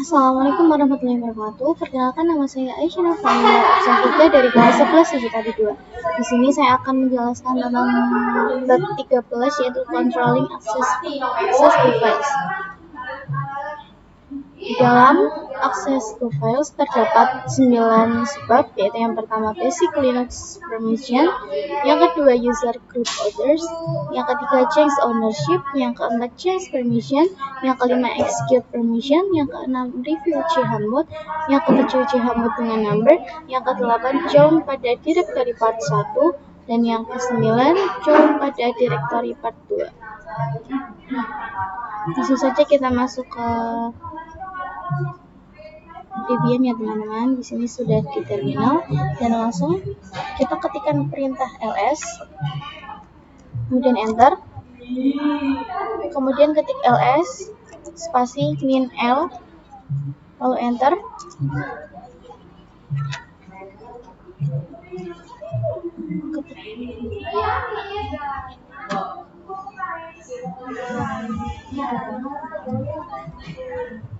Assalamualaikum warahmatullahi wabarakatuh. Perkenalkan, nama saya Aisyah Nafila, absen 3 dari kelas 11 IJKD 2. Di sini saya akan menjelaskan tentang bab 13, yaitu controlling access device. Di dalam access to files terdapat 9 sebab, yaitu yang pertama basic Linux permission, yang kedua user group orders, yang ketiga change ownership, yang keempat change permission, yang kelima execute permission, yang keenam review chmod, yang ketujuh chmod dengan number, yang kedelapan join pada directory part 1, dan yang ke-9 join pada directory part 2. Langsung saja kita masuk ke Debian ya teman-teman. Di sini sudah di terminal dan langsung kita ketikkan perintah ls, kemudian enter, kemudian ketik ls spasi min l, lalu enter.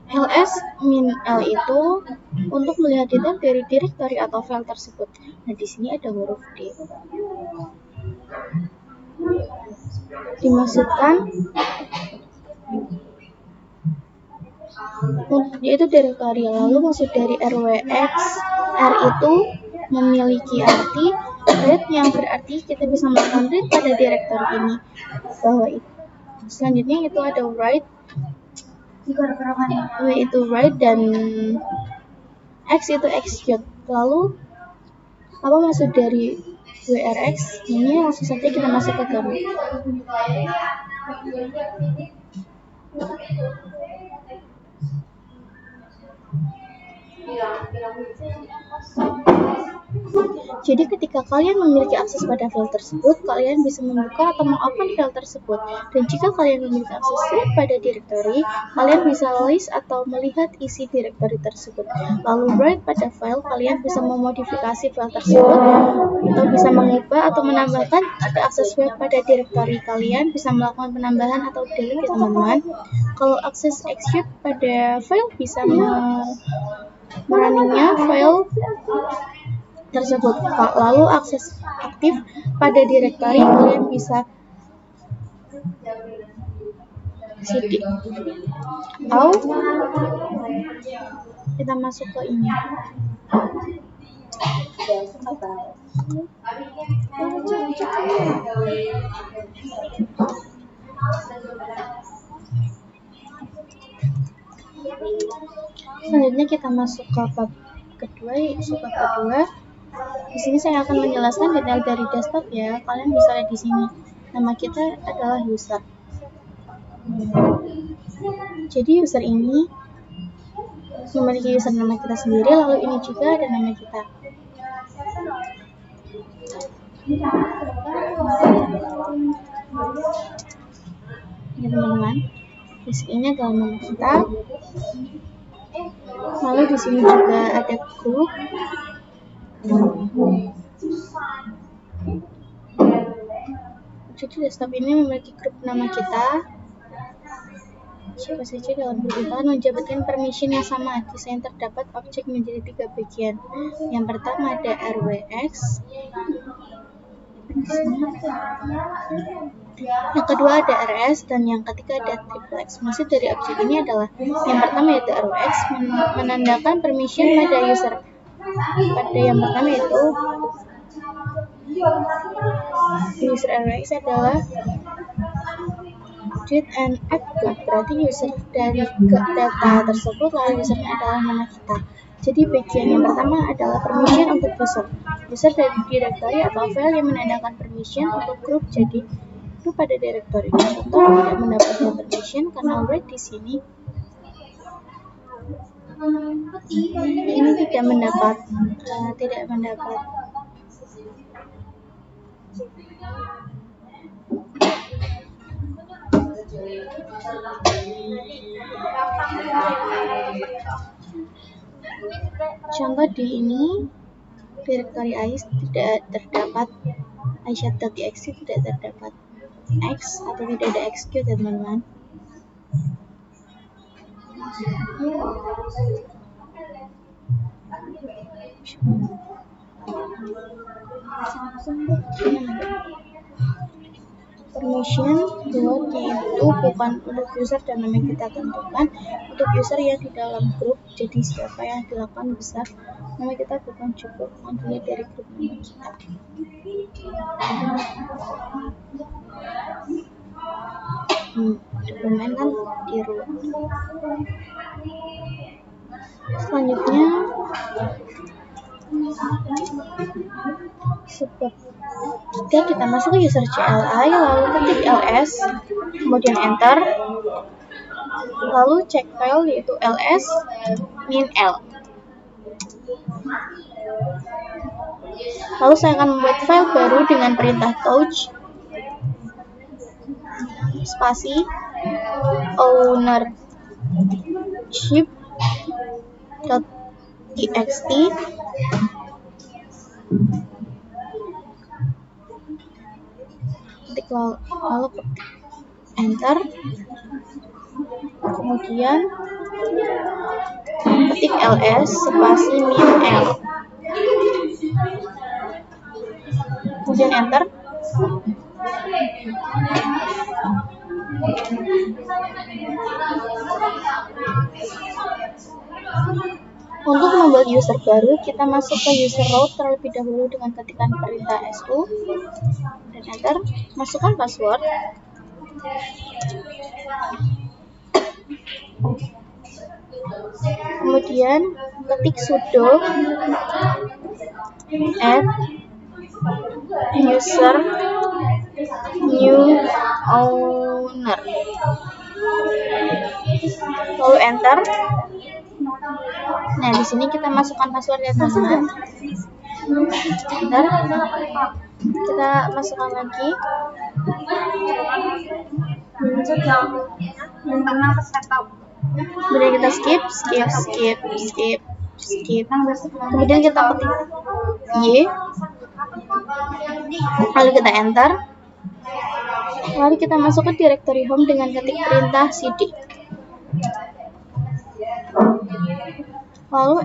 ls min l itu untuk melihat detail dari directory atau file tersebut. Nah, di sini ada huruf D. Dimaksudkan yaitu directory. Lalu maksud dari rwx, r itu memiliki arti read, yang berarti kita bisa melakukan read pada directory ini. Selanjutnya itu ada write, w itu write, dan x itu execute. Lalu apa maksud dari wrx? Ini langsung saja kita masuk ke gambar. Jadi ketika kalian memiliki akses pada file tersebut, kalian bisa membuka atau mengopen file tersebut. Dan jika kalian memiliki akses read pada directory, kalian bisa list atau melihat isi directory tersebut. Lalu write pada file, kalian bisa memodifikasi file tersebut atau bisa mengubah atau menambahkan. Jika akses web pada directory, kalian bisa melakukan penambahan atau delete ya teman-teman. Kalau akses execute pada file, bisa merunningnya file tersebut. Lalu akses aktif pada directory, kalian bisa cd atau kita masuk ke ini. Selanjutnya kita masuk ke bab kedua, yaitu bab kedua. Di sini saya akan menjelaskan detail dari desktop ya. Kalian bisa lihat di sini. Nama kita adalah user. Jadi user ini memiliki user nama kita sendiri, lalu ini juga ada nama kita. Ya teman-teman, di sini adalah nama kita. Lalu di sini juga ada grup. Jadi desktop ini memiliki grup nama kita. Siapa saja dalam grup itu menjabatkan permission yang sama. Desain terdapat objek menjadi 3 bagian. Yang pertama ada rwx, yang kedua ada rs, dan yang ketiga ada triplex. Maksud dari objek ini adalah yang pertama yaitu rwx menandakan permission pada user. Pada yang pertama itu user rwx adalah read and execute, berarti user dari data tersebut, lalu usernya adalah nama kita. Jadi bagian yang pertama adalah permission untuk user dari directory atau file yang menandakan permission untuk grup. Jadi itu pada directory. Contoh tidak mendapatkan permission karena read di sini ini tidak mendapat contoh di ini directory Ais tidak terdapat Aisyah.exe, tidak terdapat X atau tidak ada execute ya teman-teman. Permission buat itu bukan untuk user dan nama yang kita tentukan, untuk user yang di dalam grup. Jadi siapa yang dilakukan besar, nama kita bukan cukup dilihat dari grup nama kita. Dokumen kan di root. Selanjutnya sebab kita masuk ke user CLI, lalu ketik ls, kemudian enter, lalu cek file yaitu ls min l. Lalu saya akan membuat file baru dengan perintah touch spasi ownership.txt, lalu ketik enter, kemudian ketik ls spasi min l, kemudian enter. Untuk membuat user baru, kita masuk ke user root terlebih dahulu dengan ketikan perintah su dan enter. Masukkan password. Kemudian ketik sudo add user new owner, lalu enter. Nah, di sini kita masukkan password ya teman-teman. Enter. Kita masukkan lagi. Kemudian kita skip. Kemudian kita ketik y, lalu kita enter. Lalu kita masuk ke directory home dengan ketik perintah cd. Lalu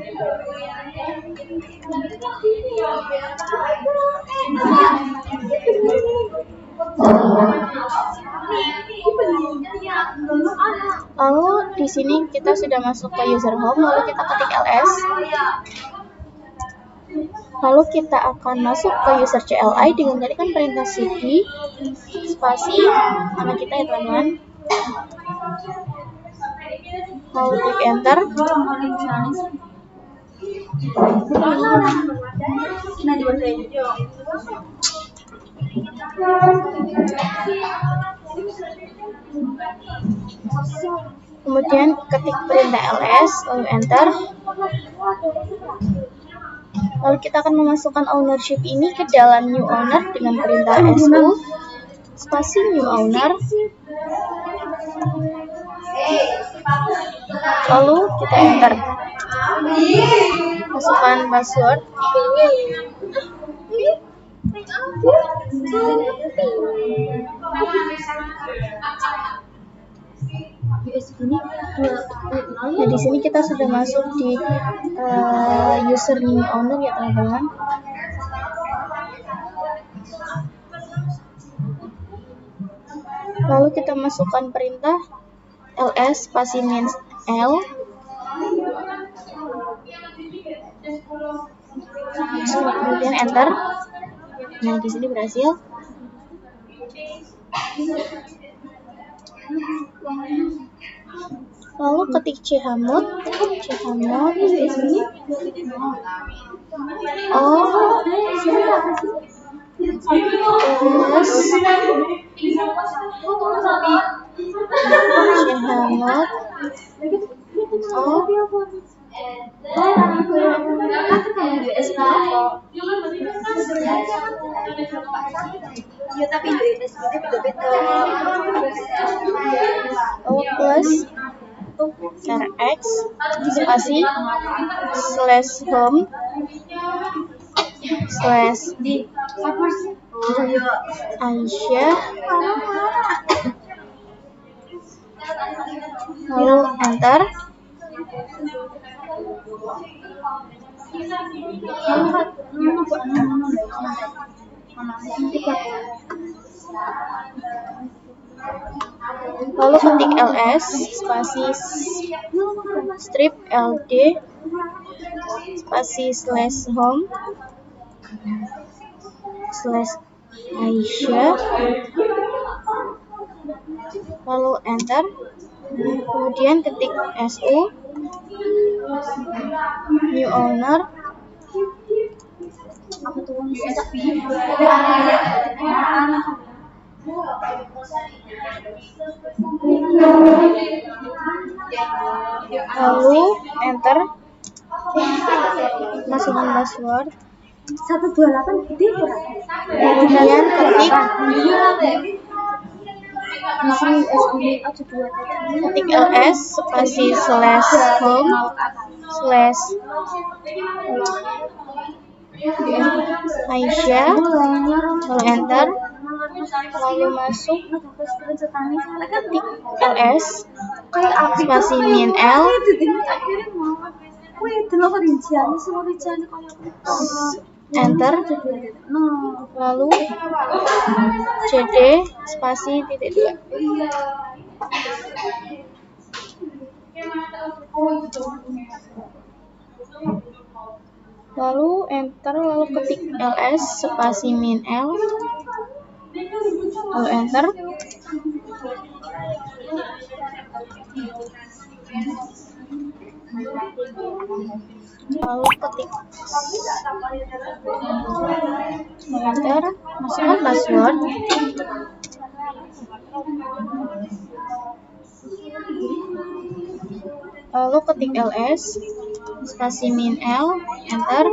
di sini kita sudah masuk ke user home, lalu kita ketik ls. Lalu kita akan masuk ke user CLI dengan tarikan perintah cd spasi nama kita ya teman-teman. Lalu klik enter. Kemudian ketik perintah ls, lalu enter. Lalu kita akan memasukkan ownership ini ke dalam new owner dengan perintah su spasi new owner. Lalu kita enter. Masukkan password. Nah, di sini kita sudah masuk di user new owner ya teman-teman. Lalu kita masukkan perintah ls spasi min l. Kemudian enter. Nah, di sini berhasil. Lalu ketik chmod di sini. Plus rx spasi /home /Aisyah, lalu enter. Lalu ketik ls spasi strip ld spasi /home /Aisyah, lalu enter. Kemudian ketik su new owner, lalu enter, masukkan password, 128 gede ya? kemudian ketik ls spasi /home /Aisyah, lalu enter, lalu masuk ketik ls spasi min l, enter, lalu cd spasi titik 2, lalu enter, lalu ketik ls spasi min l, lalu enter, lalu ketik enter, masukkan password, lalu ketik ls spasi min l, enter,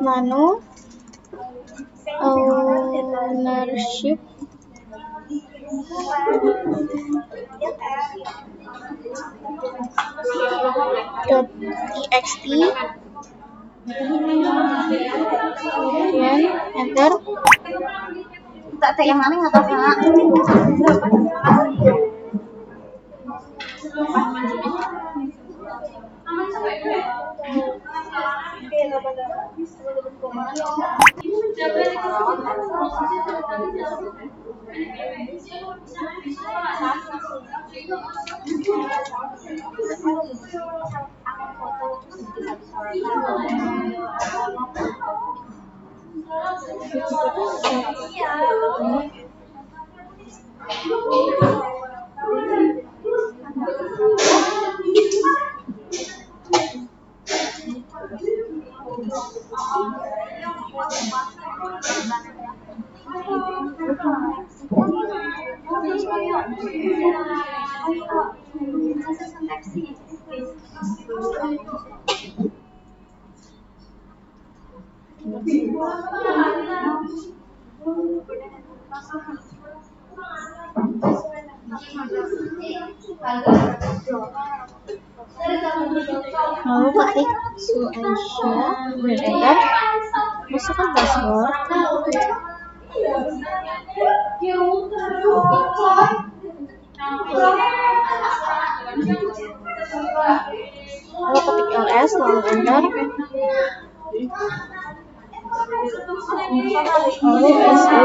nano ownership .txt, kemudian enter, Tak yang mana nggak tahu Kak. lalu ketik Aisyah, enter, masukkan password, lalu ketik ls, lalu enter, lalu su,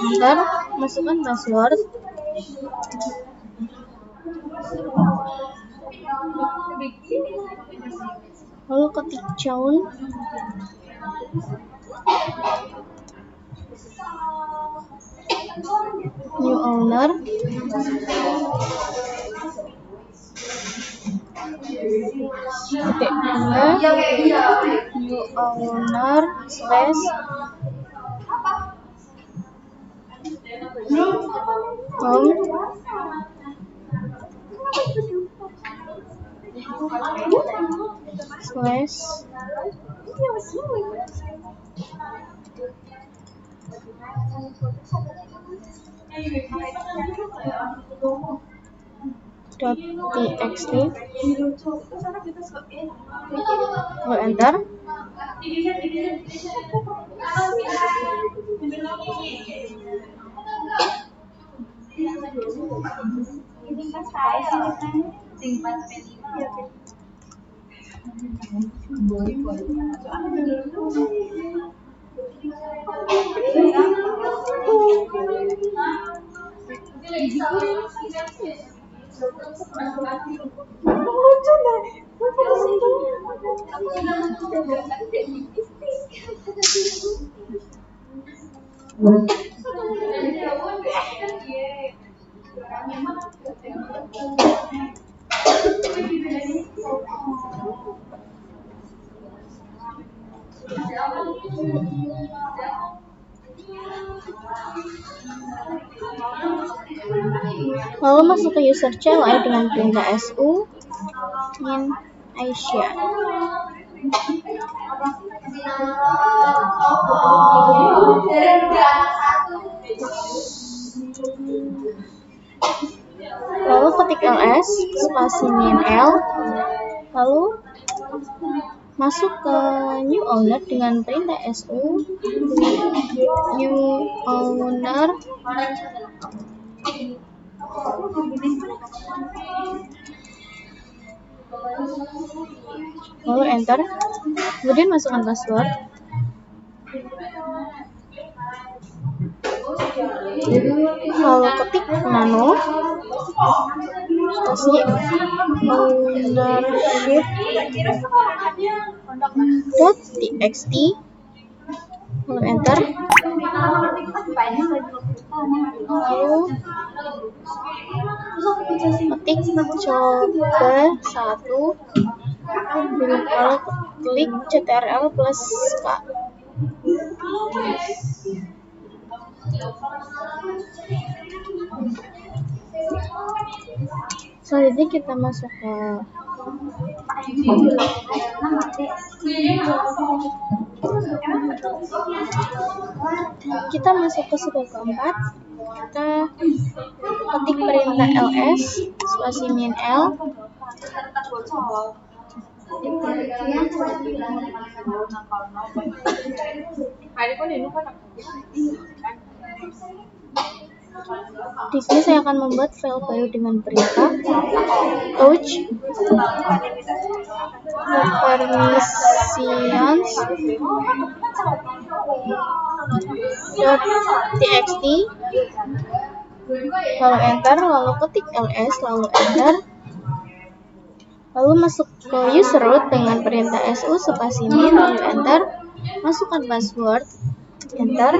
enter, masukkan password, lalu ketik John, new owner, titik 2, new owner /home .txt, lalu enter. Lalu masuk ke user CLI dengan perintah su min Aisyah. Lalu ketik ls spasi min l, lalu masuk ke new owner dengan perintah su new owner, lalu enter. Kemudian masukkan password. Lalu ketik nano spasi ownership.txt, lalu enter. Lalu ketik coba 1, lalu klik ctrl plus k. Selanjutnya kita masuk ke step keempat. Kita ketik perintah ls spasi min l, di sini saya akan membuat file baru dengan perintah touch permissions.txt, lalu enter, lalu ketik ls, lalu enter. Lalu masuk ke user root dengan perintah su spasi min, lalu enter. Masukkan password, enter.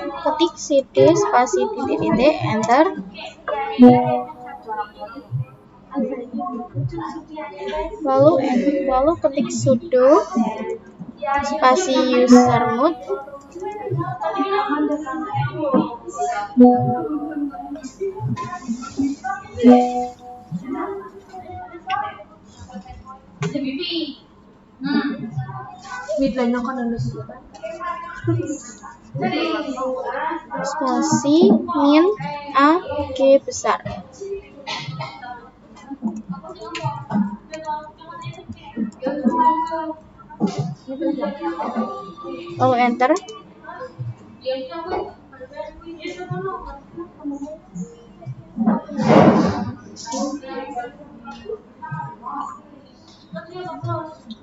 Ketik cd spasi titik-titik, enter. Lalu ketik sudo spasi usermod, spasi min a g besar. Lalu enter.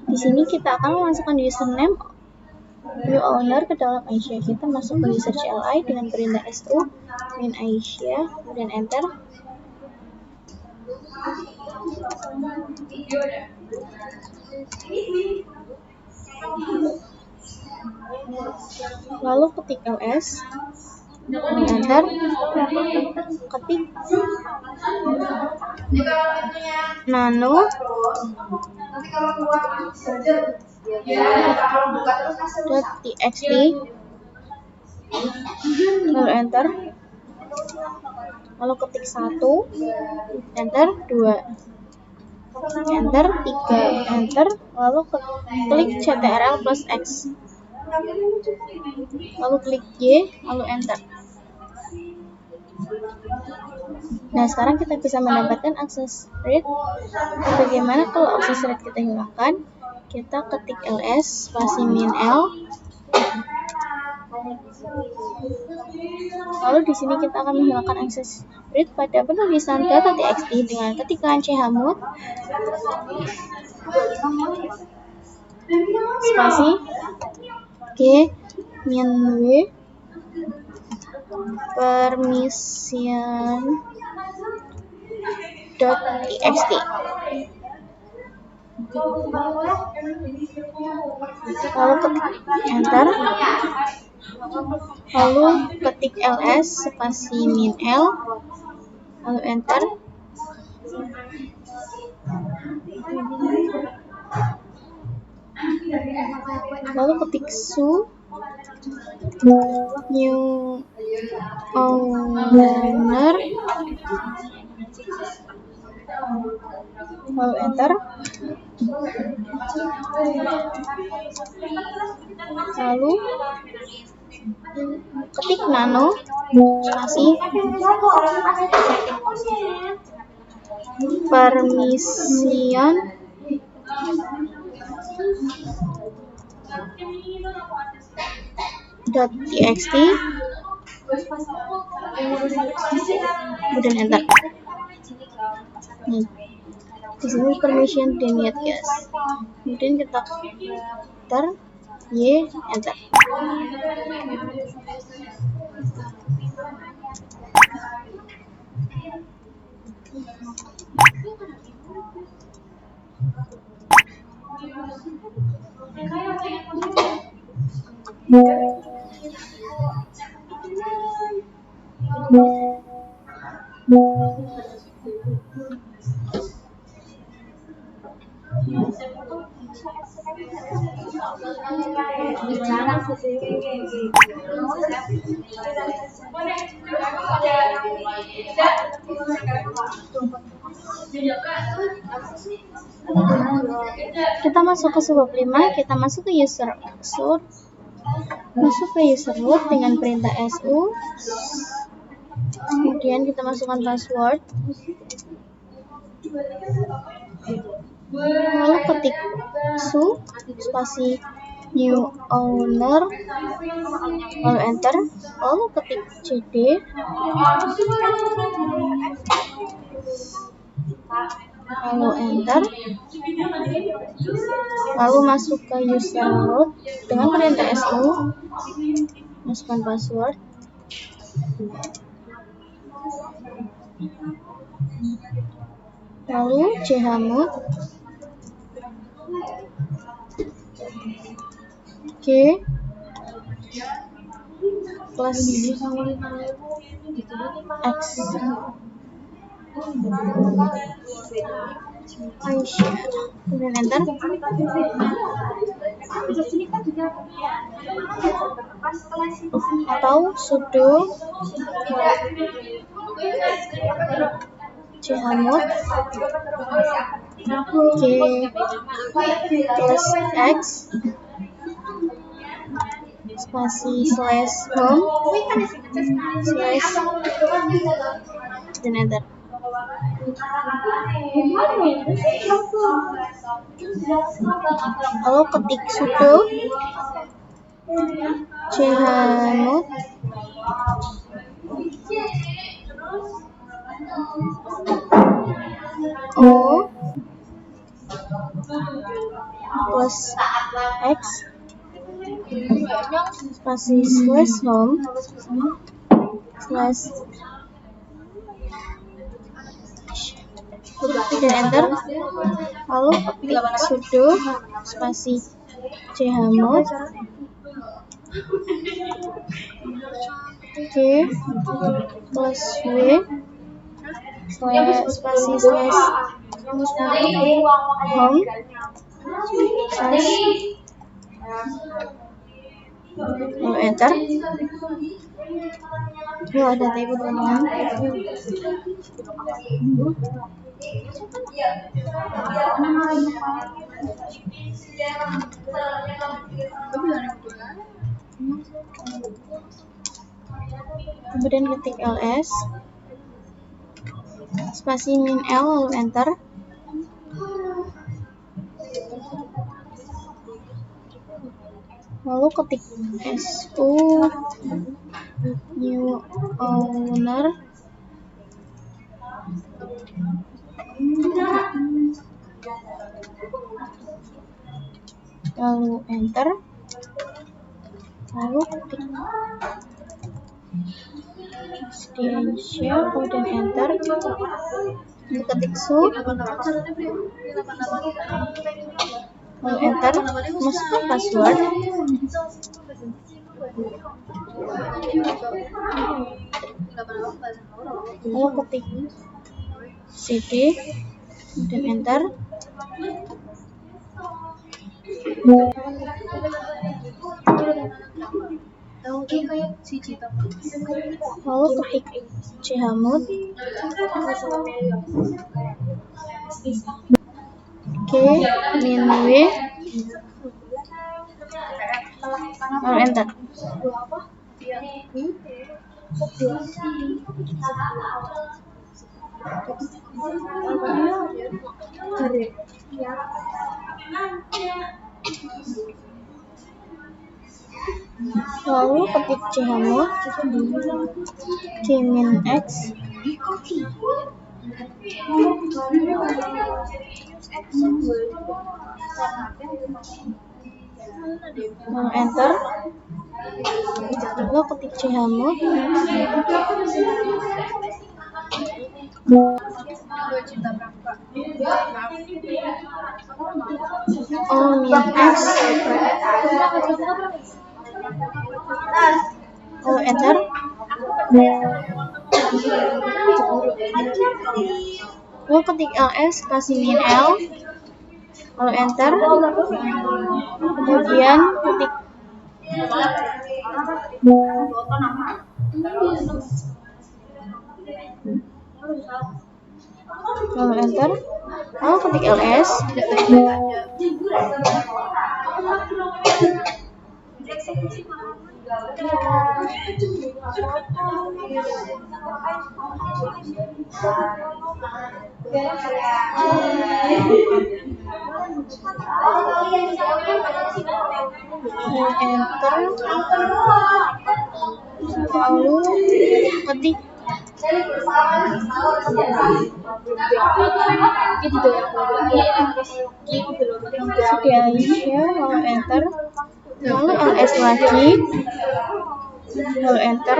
Di sini kita akan memasukkan username new owner ke dalam Aisyah. Kita masuk ke user CLI dengan perintah su min Aisyah, kemudian enter. Lalu ketik ls, enter. Ketik nano .txt, lalu enter. Lalu ketik 1, enter, 2, enter, 3, enter. Lalu klik ctrl plus x, lalu klik y, lalu enter. Nah, sekarang kita bisa mendapatkan access rate. Bagaimana kalau access rate kita hilangkan? Kita ketik ls spasi min l. Lalu di sini kita akan menghilangkan access rate pada penulisan data.txt dengan ketikan chmod spasi g min w permission .txt. Lalu ketik enter, lalu ketik ls spasi min l, lalu enter. Lalu ketik su new owner, lalu enter. Lalu ketik nano spasi permission .txt, kemudian enter. Nih, di sini permission denied guys. Kemudian kita enter y, enter. Kita masuk ke subbab 5, kita masuk ke user root. Masuk ke user root dengan perintah su. Kemudian kita masukkan password. Lalu ketik su spasi new owner, lalu enter. Lalu ketik cd, lalu enter. Lalu masuk ke user root dengan perintah su, masukkan password. Lalu chmod g plus x Aisyah, kemudian enter. Atau sudo chmod g plus x spasi slash home slash dan enter. Lalu ketik sudo chmod o plus x spasi slash home slash dan enter. Lalu ketik sudo spasi chmod g plus w spasi slash home slash lalu enter. Ada table teman-teman. Kemudian ketik ls spasi min L lalu enter. Lalu ketik SU new owner lalu enter. Lalu ketik residential kemudian enter. Ketik su lalu enter, masukkan password. Lalu ketik cd kemudian enter. Lalu ketik chmod min w lalu enter. Lalu ketik chmod min x lalu enter. Lalu ketik chmod min x lalu enter. Lalu ketik ls spasi min L lalu enter. Kemudian ketik lalu enter. Lalu ketik ls enter. Lalu ketik Aisyah lalu enter. Lalu ls lagi lalu enter.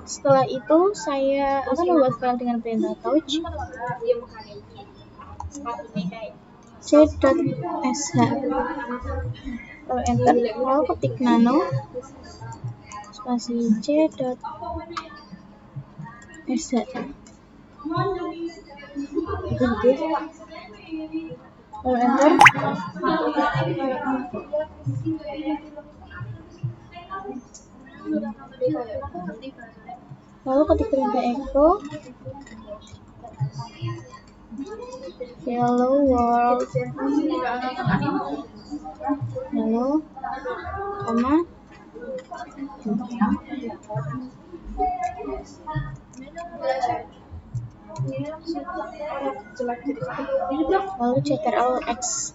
Setelah itu saya akan membuat file dengan perintah touch c.sh lalu enter. Lalu ketik nano spasi c.sh lalu enter. Lalu ketik perintah echo hello world lalu koma lalu ctrl x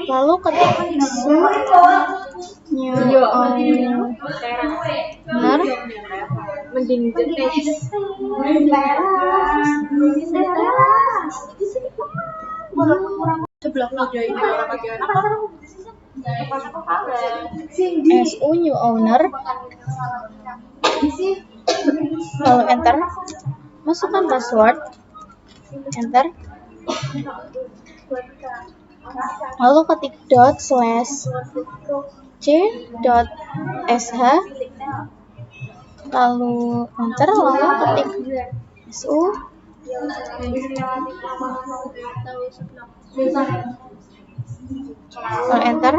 lalu ketik su new owner mending SU new owner lalu enter. Masukkan password enter. Lalu ketik ./c.sh lalu enter. Lalu ketik SU lalu enter.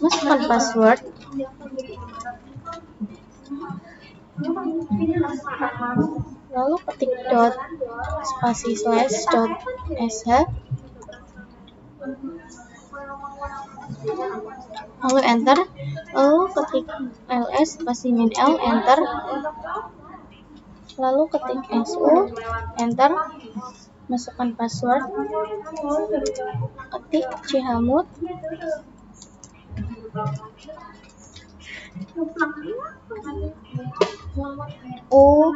Masukkan password lalu ketik dot spasi slash dot sh, lalu enter, lalu ketik ls spasi min l, enter, lalu ketik su, enter, masukkan password, ketik chmod, u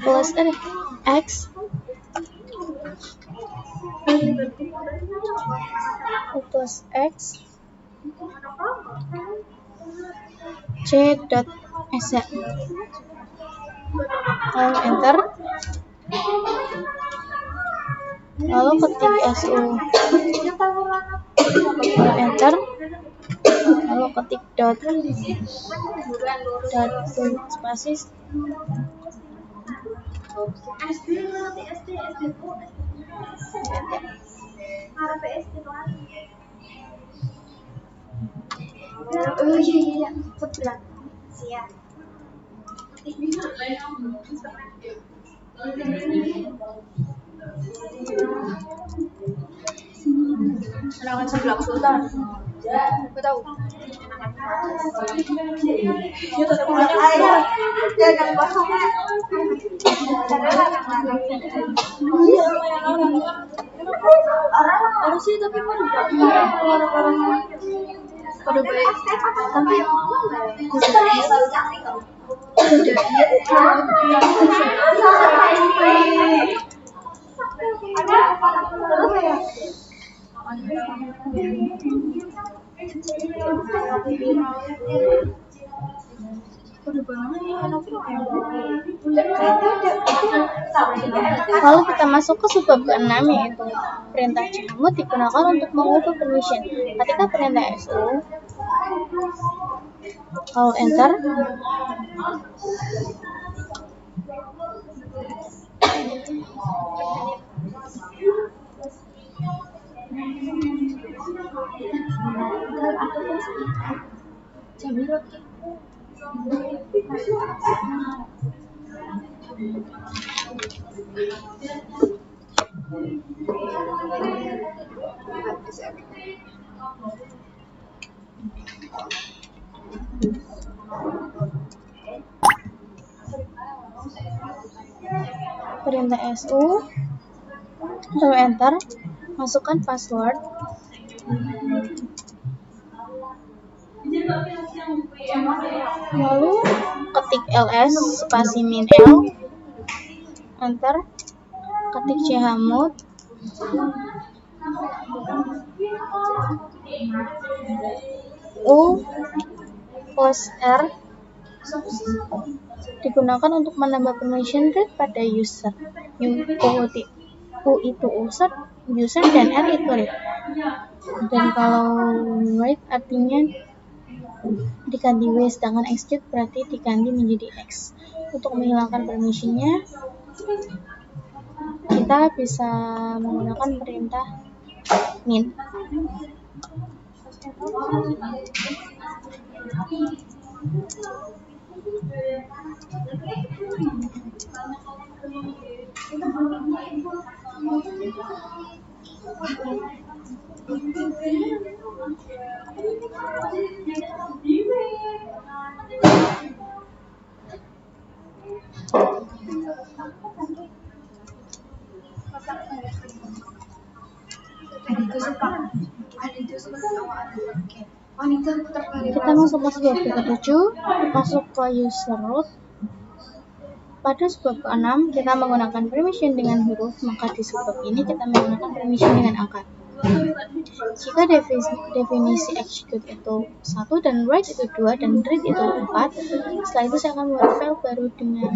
plus x, u plus x, c dot sh, lalu enter, lalu ketik su, enter, lalu ketik dot spasis, Oh iya, sebelah. Siap. Serangan sebelah Sultan. Aku tahu. Dia tetap air. Jangan kosong. Orang sih tapi orang-orang pada baik. Tapi lalu kita masuk ke subbab ke-6, yaitu perintah chmod digunakan untuk mengubah permission. Ketika perintah su, lalu enter, perintah su, lalu enter, masukkan password, lalu ketik ls spasi min l, enter, ketik chmod, u plus r digunakan untuk menambah permission read pada user. U itu user dan R itu read. Dan kalau write artinya diganti W, sedangkan execute berarti diganti menjadi X. Untuk menghilangkan permissionnya, kita bisa menggunakan perintah min. Kita masuk ke subbab ke-7, masuk ke user root. Pada subbab ke-6 kita menggunakan permission dengan huruf, maka di subbab ini kita menggunakan permission dengan angka. Jika definisi execute itu 1 dan write itu 2 dan read itu 4, setelah itu saya akan membuat file baru dengan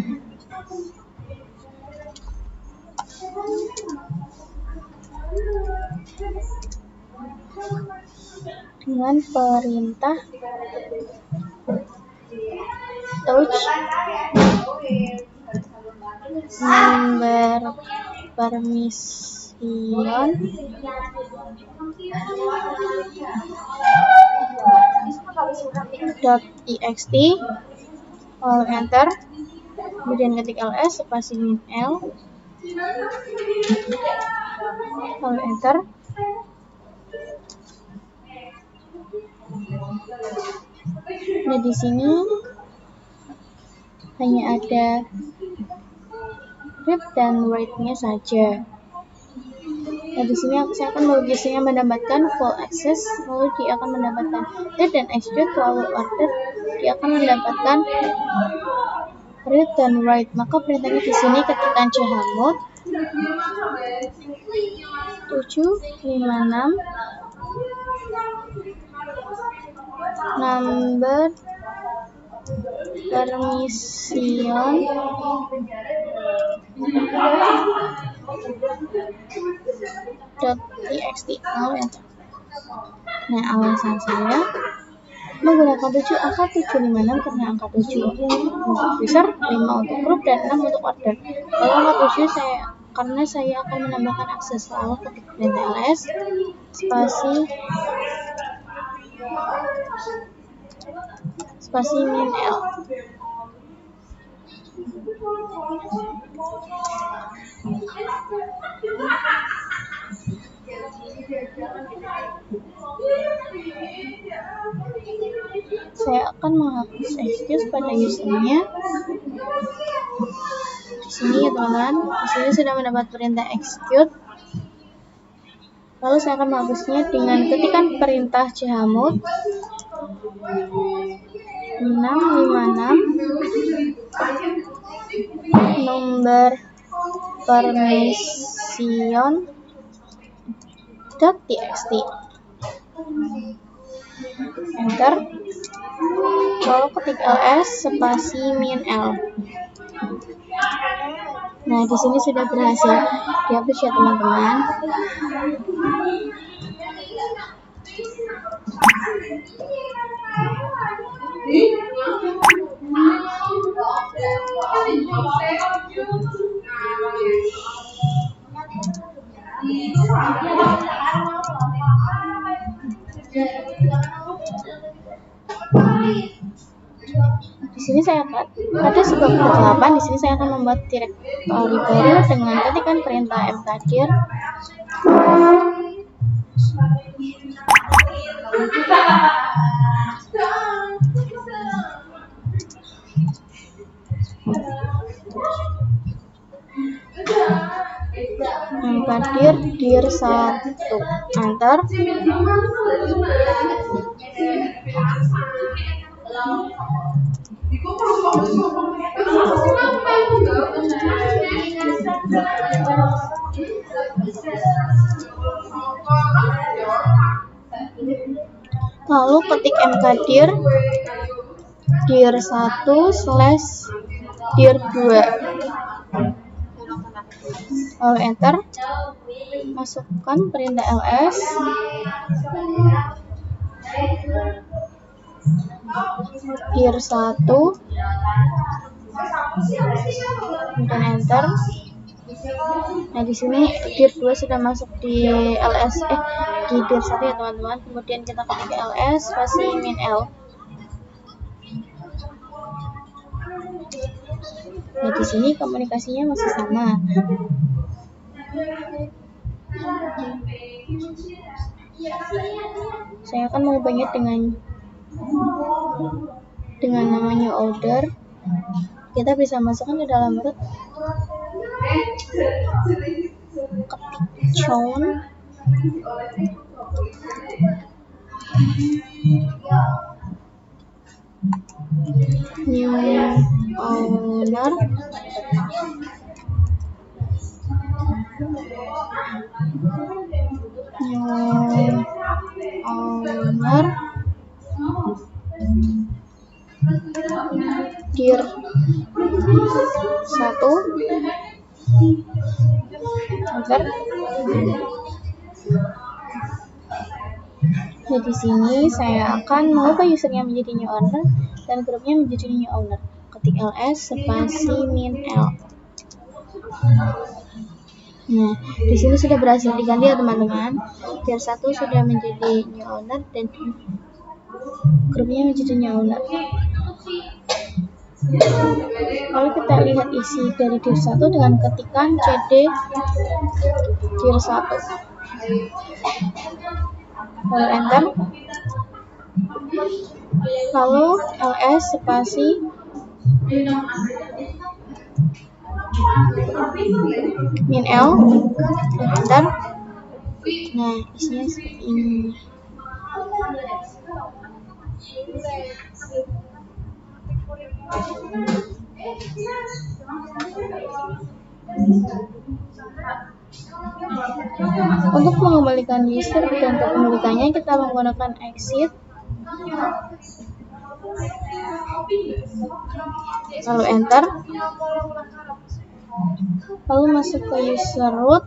perintah touch member permission .txt, lalu enter, kemudian ketik ls spasi min l, lalu enter. Nah, di sini hanya ada read dan write-nya saja. Nah, di sini saya akan biasanya mendapatkan full access, lalu dia akan mendapatkan read dan execute, lalu order dia akan mendapatkan read dan write. Maka perintahnya di sini ketikkan chmod 756 number permission .txt, lalu enter. Nah, alasan saya menggunakan angka 756 karena angka 7 untuk user, 5 untuk group, dan 6 untuk order. Lalu angka 7 karena saya akan menambahkan akses, lalu ketik perintah ls spasi min l. Saya akan menghapus excuse pada usernya. Di sini ya teman-teman, di sini sudah mendapat perintah execute. Lalu saya akan menghapusnya dengan ketikan perintah chmod 656 number permission .txt, enter. Lalu ketik ls spasi min l. Nah, di sini sudah berhasil dihapus ya teman-teman. Di sini saya akan ada sebuah kegelapan. Di sini saya akan membuat direktori baru dengan ketikan perintah mkdir dir 1, enter. Lalu ketik mkdir dir 1/dir 2, lalu enter. Masukkan perintah ls dir 1, kemudian enter. Nah, di sini dir 2 sudah masuk di di dir 1 ya teman-teman. Kemudian kita ketik ls spasi min l. Nah, di sini komunikasinya masih sama. Saya akan mengubahnya dengan namanya order. Kita bisa masukkan ke dalam root, ketik chown new owner, dir 1, enter. Nah, di sini saya akan mengubah usernya menjadi new owner dan grupnya menjadi new owner. Ketik ls spasi min l. Nah, di sini sudah berhasil diganti ya teman-teman. Dir 1 sudah menjadi new owner dan grupnya menjadi new owner. Lalu kita lihat isi dari dir 1 dengan ketikan CD dir 1. Lalu enter. Lalu ls spasi min L, enter. Nah, isinya seperti ini. Untuk mengembalikan user dan kepemilikannya, kita menggunakan exit, lalu enter, lalu masuk ke user root,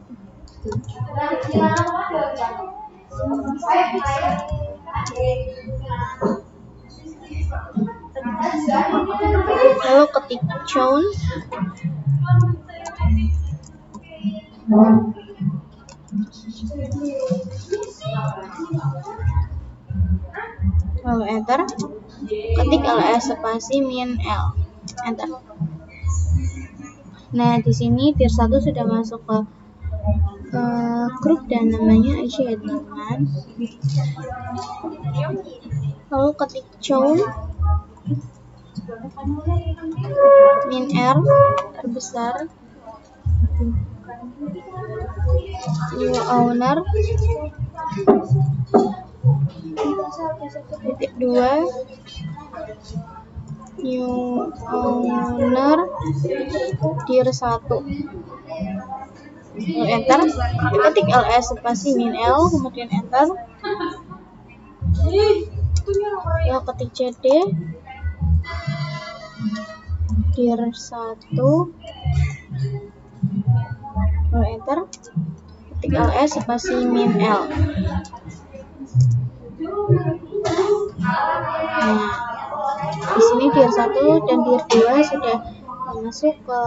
lalu ketik chown, lalu enter, ketik ls spasi min L, enter. Nah, di sini dir 1 sudah masuk ke grup dan namanya Aisyah teman. Lalu ketik chown min R terbesar, new owner titik 2 new owner dir 1, lalu enter, ketik ls spasi min L, kemudian enter, lalu ketik cd dir 1, lalu enter, ketik ls spasi min L. Nah, di sini dir 1 dan dir 2 sudah masuk ke